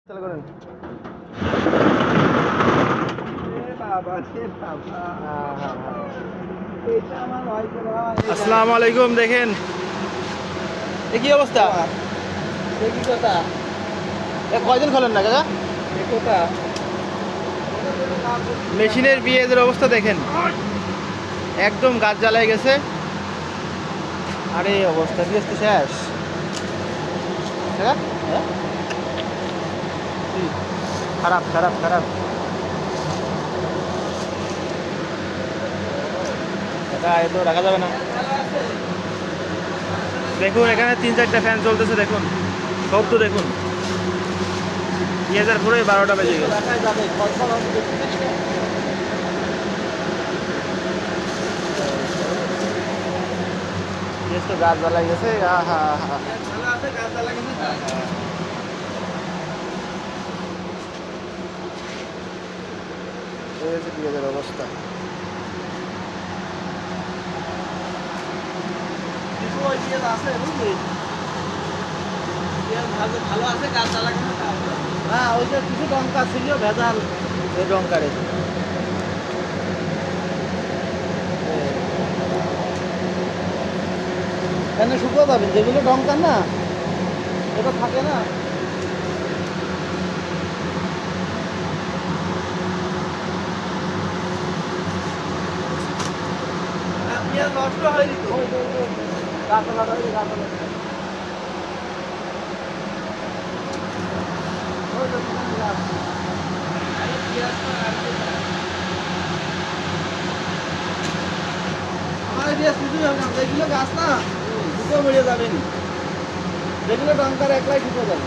চালু করেন। আসসালামু আলাইকুম। দেখেন এ কি অবস্থা, এ কয়দিন খোলেন না কাকা? মেশিনের বিয়েদের অবস্থা দেখেন, একদম গাছ জ্বালাই গেছে। আরে অবস্থা কি আসতে শেষ কাকা? হ্যাঁ? কি? খারাপ খারাপ খারাপ কাকা, এ তো রাখা যাবে না। দেখুন এখানে 3-4টা ফ্যান চলতেছে, দেখুন শব্দ দেখুন। 2000 12টা বেজে গেছে। তো গাছ জ্বালাই গেছে। আহা আহা, এই হচ্ছে 2000 অবস্থা। ভালো আছে গাছ চালাকে না, ওই যে কিছু ডঙ্কা ছিল ভেজাল, ওই ডঙ্কারে কেন শুকো যাবেন, যেগুলো ডঙ্কার না ওটা থাকে না। নষ্ট হয়ে যেত। গাছ লাগাই গাছ লাগাই আমার দিয়ে কিছুই হবে না, যেগুলো গাছ না দুটো বেড়ে যাবেন, যেগুলো ডঙ্কার একলাই ঢুকে যাবে।